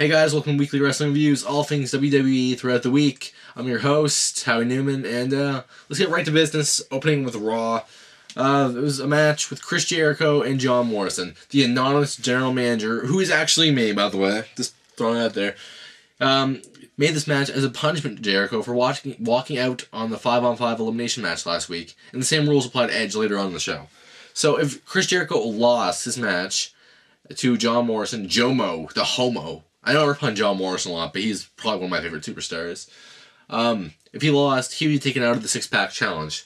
Hey guys, welcome to Weekly Wrestling Reviews, all things WWE throughout the week. I'm your host, Howie Newman, and let's get right to business, opening with Raw. It was a match with Chris Jericho and John Morrison, the anonymous general manager, who is actually me, by the way, just throwing it out there, made this match as a punishment to Jericho for walking out on the 5-on-5 elimination match last week, and the same rules apply to Edge later on in the show. So if Chris Jericho lost his match to John Morrison, Jomo, the homo, I know I rip on John Morrison a lot, but he's probably one of my favorite superstars. If he lost, he would be taken out of the six-pack challenge.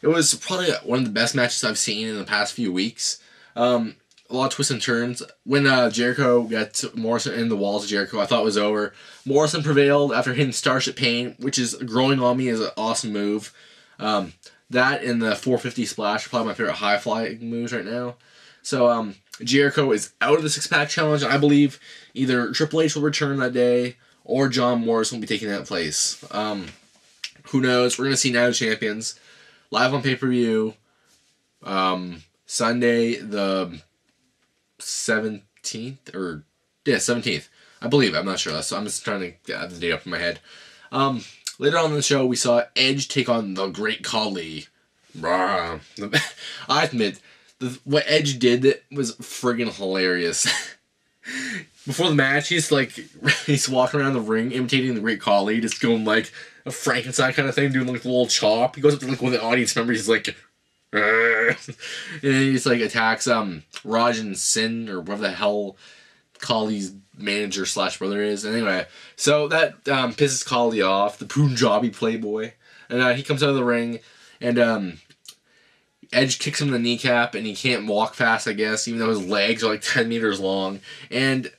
It was probably one of the best matches I've seen in the past few weeks. A lot of twists and turns. When Jericho got Morrison in the walls of Jericho, I thought it was over. Morrison prevailed after hitting Starship Pain, which is growing on me as an awesome move. That and the 450 splash are probably my favorite high-flying moves right now. So, Jericho is out of the six-pack challenge, and I believe either Triple H will return that day, or John Morrison will be taking that place. Who knows? We're going to see Night of Champions live on pay-per-view Sunday the 17th, or, yeah, 17th. I believe, I'm not sure, so I'm just trying to get the date up in my head. Later on in the show, we saw Edge take on the Great Khali. I admit, what Edge did was friggin' hilarious. Before the match, he's walking around the ring imitating the Great Khali, just going like a Frankenstein kind of thing, doing like a little chop. He goes up to like one of the audience members, he's like, and he just like attacks Rajan Sin, or whatever the hell Khali's manager / brother is. And anyway, so that pisses Khali off, the Punjabi playboy, and he comes out of the ring, and Edge kicks him in the kneecap, and he can't walk fast, I guess, even though his legs are like 10 meters long. And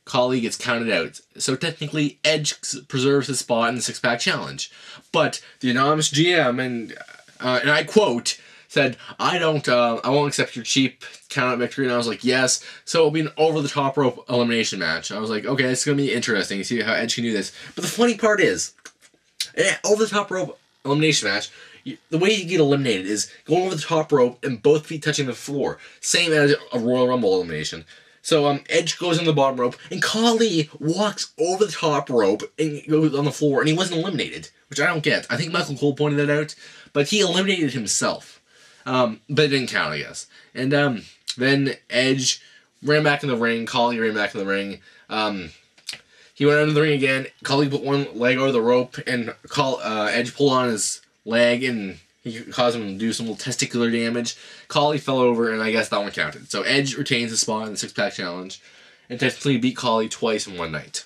Khali gets counted out. So technically, Edge preserves his spot in the six-pack challenge. But the anonymous GM, and I quote, said, I won't accept your cheap count-out victory. And I was like, yes. So it'll be an over-the-top rope elimination match. I was like, okay, it's going to be interesting to see how Edge can do this. But the funny part is, over-the-top rope elimination match, the way you get eliminated is going over the top rope and both feet touching the floor. Same as a Royal Rumble elimination. So Edge goes on the bottom rope, and Khali walks over the top rope and goes on the floor, and he wasn't eliminated, which I don't get. I think Michael Cole pointed that out, but he eliminated himself. But it didn't count, I guess. And then Edge ran back in the ring. Khali ran back in the ring. He went under the ring again. Khali put one leg over the rope, and Edge pulled on his leg, and he caused him to do some little testicular damage. Khali fell over, and I guess that one counted. So Edge retains his spot in the six-pack challenge, and technically beat Khali twice in one night.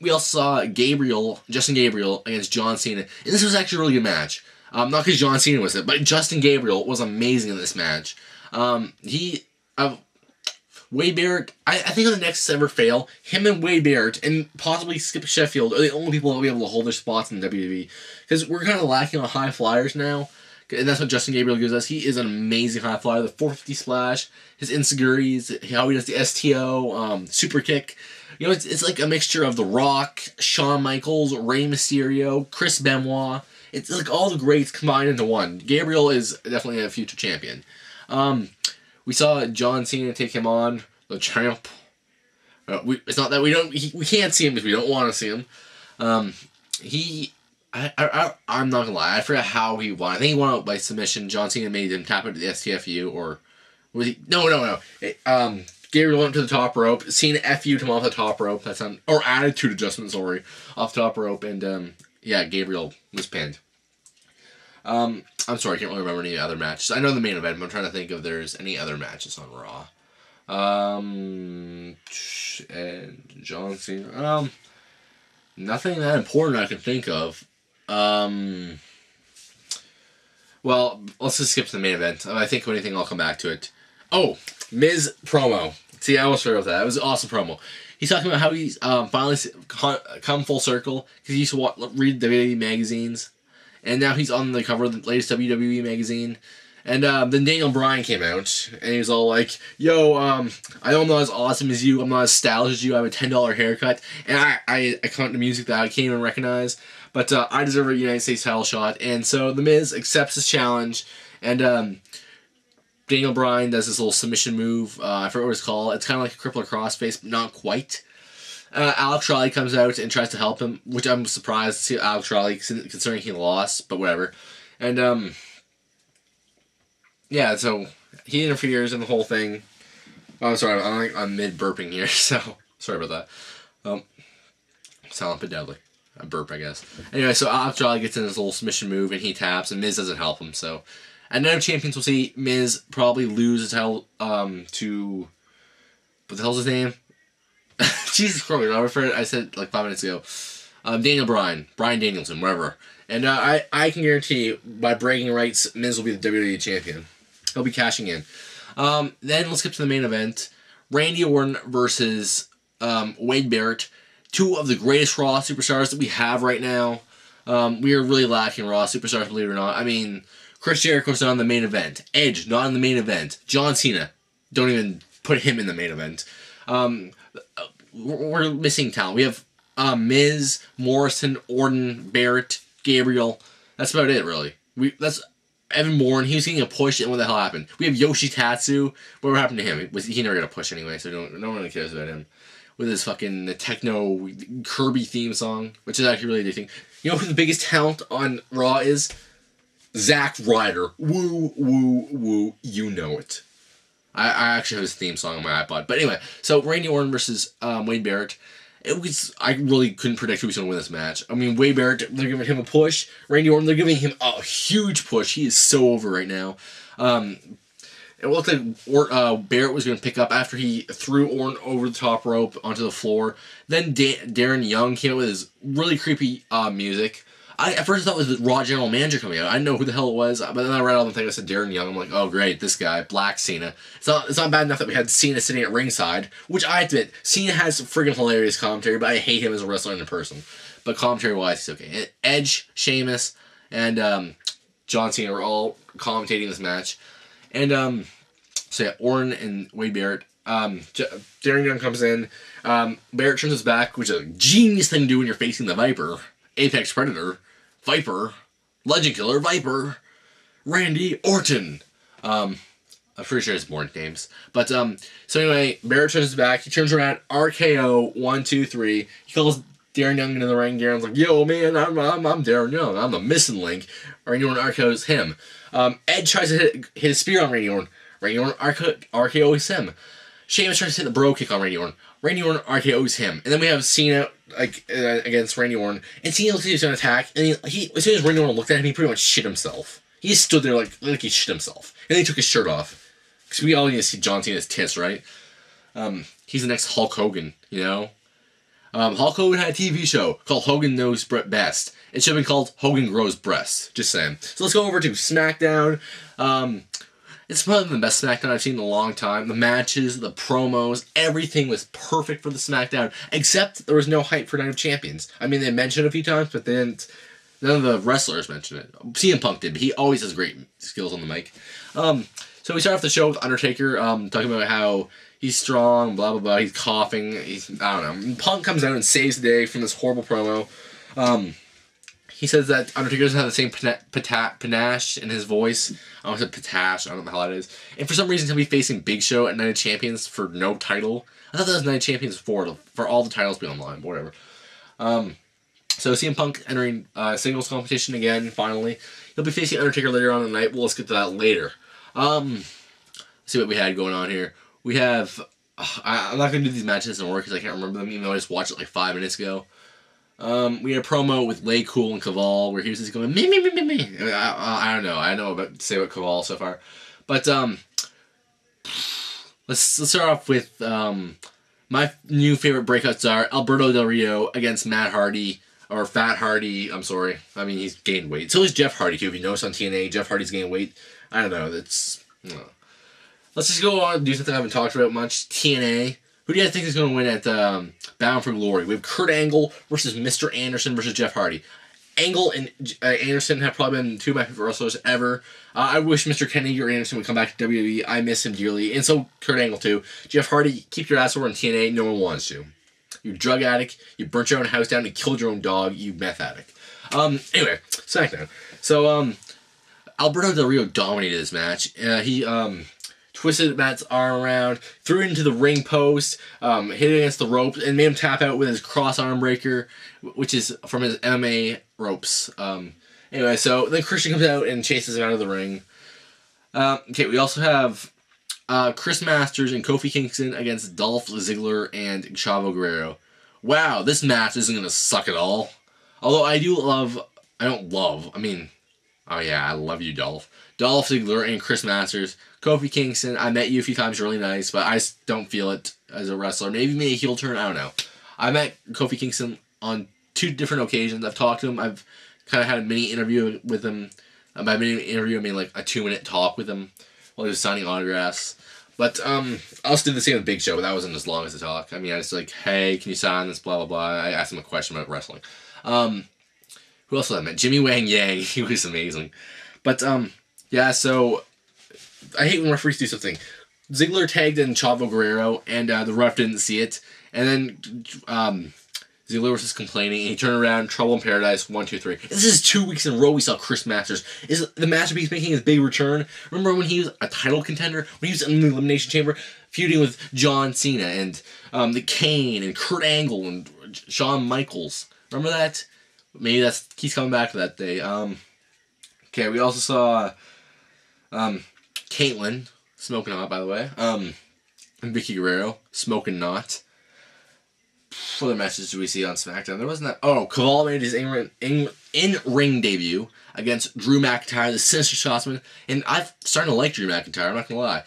We also saw Justin Gabriel against John Cena, and this was actually a really good match. Not because John Cena was it, but Justin Gabriel was amazing in this match. Wade Barrett, I think on the next ever fail, him and Wade Barrett, and possibly Skip Sheffield, are the only people that will be able to hold their spots in WWE. Because we're kind of lacking on high flyers now, and that's what Justin Gabriel gives us. He is an amazing high flyer. The 450 splash, his insecurities, how he does the STO, super kick. You know, it's like a mixture of The Rock, Shawn Michaels, Rey Mysterio, Chris Benoit. It's like all the greats combined into one. Gabriel is definitely a future champion. We saw John Cena take him on, the champ. It's not that we can't see him because we don't want to see him. I'm not gonna lie, I forgot how he won. I think he won out by submission. John Cena made him tap into the STFU, or was he? No. Gabriel went to the top rope. Cena FU'd him off the top rope. Or attitude adjustment, sorry, off the top rope, and Gabriel was pinned. I'm sorry, I can't really remember any other matches. I know the main event, but I'm trying to think if there's any other matches on Raw. And John Cena. Nothing that important I can think of. Well, let's just skip to the main event. If I think of anything, I'll come back to it. Oh, Miz promo. See, I almost forgot about that. It was an awesome promo. He's talking about how he's finally come full circle, because he used to read WWE magazines. And now he's on the cover of the latest WWE magazine. And then Daniel Bryan came out, and he was all like, yo, I know I'm not as awesome as you, I'm not as stylish as you, I have a $10 haircut, and I count the music that I can't even recognize, but I deserve a United States title shot. And so The Miz accepts his challenge, and Daniel Bryan does this little submission move. I forget what it's called. It's kind of like a crippler crossface, but not quite. Alex Riley comes out and tries to help him, which I'm surprised to see Alex Riley, considering he lost, but whatever. And, yeah, so he interferes in the whole thing. Oh, I'm sorry, I'm mid-burping here, so sorry about that. Sound a bit deadly. A burp, I guess. Anyway, so Alex Riley gets in his little submission move, and he taps, and Miz doesn't help him, so... At Night of Champions, we'll see Miz probably lose his title to... What the hell's his name? Jesus Christ, I referred. I said like 5 minutes ago. Daniel Bryan. Bryan Danielson, whatever. And I can guarantee you, by bragging rights, Miz will be the WWE Champion. He'll be cashing in. Then let's get to the main event. Randy Orton versus Wade Barrett. Two of the greatest Raw superstars that we have right now. We are really lacking Raw superstars, believe it or not. I mean, Chris Jericho's not in the main event. Edge, not in the main event. John Cena, don't even put him in the main event. We're missing talent. We have Miz, Morrison, Orton, Barrett, Gabriel. That's about it, really. That's Evan Bourne. He was getting a push, and what the hell happened? We have Yoshitatsu. What happened to him? He never got a push anyway, so no one really cares about him. With his fucking techno Kirby theme song, which is actually really addicting. You know who the biggest talent on Raw is? Zack Ryder. Woo, woo, woo. You know it. I actually have his theme song on my iPod. But anyway, so Randy Orton versus Wade Barrett. I really couldn't predict who was going to win this match. I mean, Wade Barrett, they're giving him a push. Randy Orton, they're giving him a huge push. He is so over right now. It looked like Barrett was going to pick up after he threw Orton over the top rope onto the floor. Then Darren Young came out with his really creepy music. At first I thought it was the Raw General Manager coming out. I didn't know who the hell it was, but then I read all the thing. I said Darren Young. I'm like, oh great, this guy, Black Cena. It's not bad enough that we had Cena sitting at ringside, which I admit, Cena has friggin' hilarious commentary, but I hate him as a wrestler and in person. But commentary-wise, he's okay. Edge, Sheamus, and John Cena were all commentating this match. And so yeah, Orton and Wade Barrett. Darren Young comes in. Barrett turns his back, which is a genius thing to do when you're facing the Viper. Apex Predator, Viper, Legend Killer, Viper, Randy Orton. I'm pretty sure it's more names. But, so anyway, Barrett turns his back. He turns around, RKO, 1, 2, 3. He calls Darren Young into the ring. Darren's like, yo, man, I'm Darren Young. I'm the missing link. Randy Orton RKO's him. Ed tries to hit his spear on Randy Orton. Randy Orton RKO's him. Sheamus tries to hit the bro kick on Randy Orton. Randy Orton RKO's him. And then we have Cena against Randy Orton. And Cena looks like he's going to attack. And he as soon as Randy Orton looked at him, he pretty much shit himself. He just stood there like he shit himself. And then he took his shirt off. Because we all need to see John Cena's tits, right? He's the next Hulk Hogan, you know? Hulk Hogan had a TV show called Hogan Knows Best. It should have been called Hogan Grows Breasts. Just saying. So let's go over to SmackDown. It's probably the best SmackDown I've seen in a long time. The matches, the promos, everything was perfect for the SmackDown, except there was no hype for Night of Champions. I mean, they mentioned it a few times, but then none of the wrestlers mentioned it. CM Punk did, but he always has great skills on the mic. So we start off the show with Undertaker talking about how he's strong, blah, blah, blah. He's coughing. I don't know. Punk comes out and saves the day from this horrible promo. He says that Undertaker doesn't have the same panache in his voice. I almost said panache. I don't know how that is. And for some reason, he'll be facing Big Show at Night of Champions for no title. I thought that was Night of Champions for all the titles being online, but whatever. So CM Punk entering singles competition again, finally. He'll be facing Undertaker later on in the night. Well, let's get to that later. Let's see what we had going on here. We have... I'm not going to do these matches in order because I can't remember them, even though I just watched it like 5 minutes ago. We had a promo with Lay Cool and Kaval where he was just going me. I don't know. I know about say about Kaval so far, but let's start off with my new favorite breakouts are Alberto Del Rio against Matt Hardy or Fat Hardy. I'm sorry. I mean he's gained weight. So is Jeff Hardy too. If you notice on TNA, Jeff Hardy's gained weight. I don't know. Let's just go on and do something I haven't talked about much. TNA. Who do you guys think is going to win at Bound for Glory? We have Kurt Angle versus Mr. Anderson versus Jeff Hardy. Angle and Anderson have probably been two of my favorite wrestlers ever. I wish Mr. Kennedy or Anderson would come back to WWE. I miss him dearly. And so Kurt Angle too. Jeff Hardy, keep your ass over in TNA. No one wants you. You drug addict. You burnt your own house down and killed your own dog. You meth addict. Anyway, SmackDown. So, Alberto Del Rio dominated this match. He twisted Matt's arm around, threw it into the ring post, hit it against the ropes, and made him tap out with his cross arm breaker, which is from his MMA ropes. Anyway, so then Christian comes out and chases him out of the ring. Okay, we also have Chris Masters and Kofi Kingston against Dolph Ziggler and Chavo Guerrero. Wow, this match isn't going to suck at all. Although I love you, Dolph. Dolph Ziggler and Chris Masters. Kofi Kingston, I met you a few times, really nice, but I just don't feel it as a wrestler. Maybe he made a heel turn, I don't know. I met Kofi Kingston on 2 different occasions. I've talked to him. I've kind of had a mini interview with him. By mini interview, I mean like a 2-minute talk with him while he was signing autographs. But I also did the same with Big Show, but that wasn't as long as the talk. I mean, I just like, hey, can you sign this, blah, blah, blah. I asked him a question about wrestling. Who else did I met? Jimmy Wang Yang. He was amazing. But, yeah, so I hate when referees do something. Ziggler tagged in Chavo Guerrero, and the ref didn't see it. And then Ziggler was just complaining, and he turned around, Trouble in Paradise, 1, 2, 3. This is 2 weeks in a row we saw Chris Masters. Is the Masterpiece making his big return? Remember when he was a title contender? When he was in the Elimination Chamber, feuding with John Cena, and the Kane, and Kurt Angle, and Shawn Michaels. Remember that? Maybe he's coming back to that day. Okay, we also saw Caitlyn, smoking hot, by the way, and Vicky Guerrero, smoking not. What other matches do we see on SmackDown? There wasn't that. Oh, Caval made his in-ring debut against Drew McIntyre, the Sinister Scotsman, and I'm starting to like Drew McIntyre, I'm not going to lie.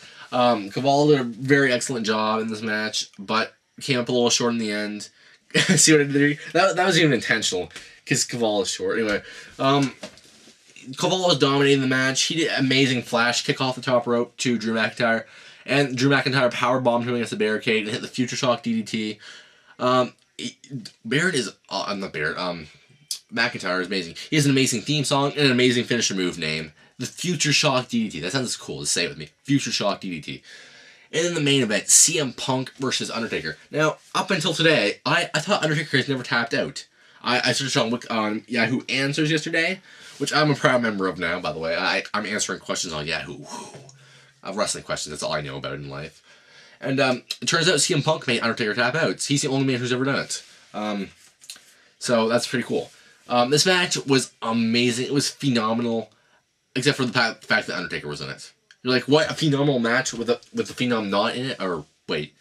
Caval did a very excellent job in this match, but came up a little short in the end. See what I did? That was even intentional, because Caval is short. Anyway, Caval was dominating the match. He did an amazing flash kick off the top rope to Drew McIntyre, and Drew McIntyre powerbombed him against the barricade and hit the Future Shock DDT. McIntyre is amazing. He has an amazing theme song and an amazing finisher move name. The Future Shock DDT. That sounds cool. Just say it with me. Future Shock DDT. And in the main event, CM Punk versus Undertaker. Now, up until today, I thought Undertaker has never tapped out. I searched on Yahoo Answers yesterday, which I'm a proud member of now, by the way. I'm answering questions on Yahoo. Wrestling questions, that's all I know about in life. And it turns out CM Punk made Undertaker tap out. He's the only man who's ever done it. So that's pretty cool. This match was amazing. It was phenomenal, except for the fact that Undertaker was in it. You're like, what? A phenomenal match with the Phenom not in it? Or, wait.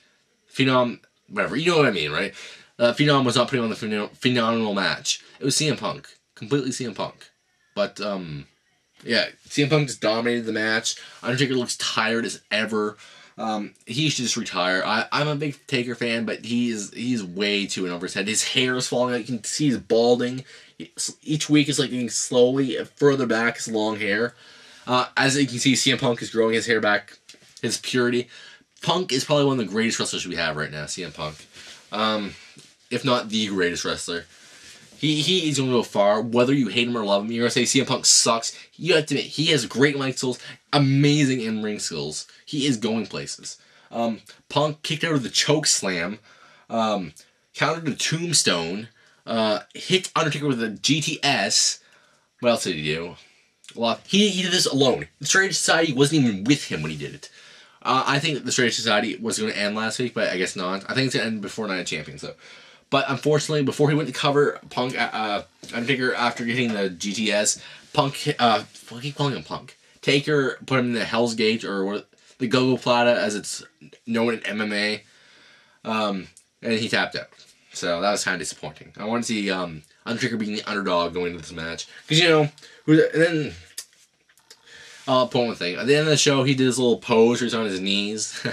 Phenom, whatever. You know what I mean, right? Phenom was not putting on the phenomenal match. It was CM Punk. Completely CM Punk. But, yeah, CM Punk just dominated the match. Undertaker looks tired as ever. He should just retire. I'm a big Taker fan, but he's way too in over his head. His hair is falling out. You can see he's balding. Each week is like getting slowly further back, his long hair. As you can see, CM Punk is growing his hair back, his purity. Punk is probably one of the greatest wrestlers we have right now, CM Punk. If not the greatest wrestler. He is going to go far. Whether you hate him or love him, you're going to say CM Punk sucks. You have to admit, he has great mic skills, amazing in-ring skills. He is going places. Punk kicked out of the choke slam, countered the tombstone, hit Undertaker with a GTS. What else did he do? Well, he did this alone. The Straight Society wasn't even with him when he did it. I think that the Straight Society was going to end last week, but I guess not. I think it's going to end before Night of Champions, though. But unfortunately, before he went to cover Undertaker after getting the GTS, I keep calling him Punk. Taker put him in the Hell's Gate, or the Gogo Plata, as it's known in MMA, and he tapped out. So that was kind of disappointing. I want to see Undertaker being the underdog going into this match. Because, you know, and then I'll point one thing. At the end of the show, he did his little pose where he's on his knees.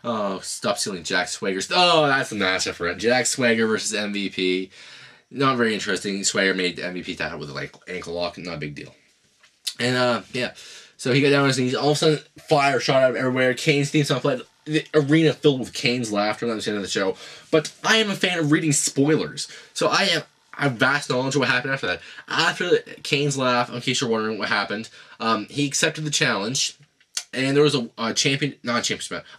Oh, stop stealing Jack Swagger. Oh, that's the matchup for it. Jack Swagger versus MVP. Not very interesting. Swagger made MVP tap out with an ankle lock. Not a big deal. And, yeah. So he got down on his knees. All of a sudden, fire shot out of everywhere. Kane's theme song played. The arena filled with Kane's laughter. That was the end of the show. But I am a fan of reading spoilers. So I have vast knowledge of what happened after that. After Kane's laugh, in case you're wondering what happened, he accepted the challenge. And there was a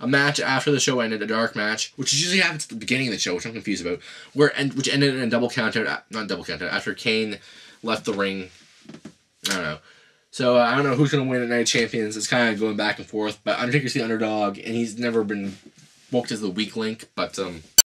match after the show ended, a dark match, which usually happens at the beginning of the show, which I'm confused about, which ended in a double countout, not double countout, after Kane left the ring. I don't know. So I don't know who's going to win at Night of Champions. It's kind of going back and forth. But Undertaker's the underdog, and he's never been booked as the weak link. But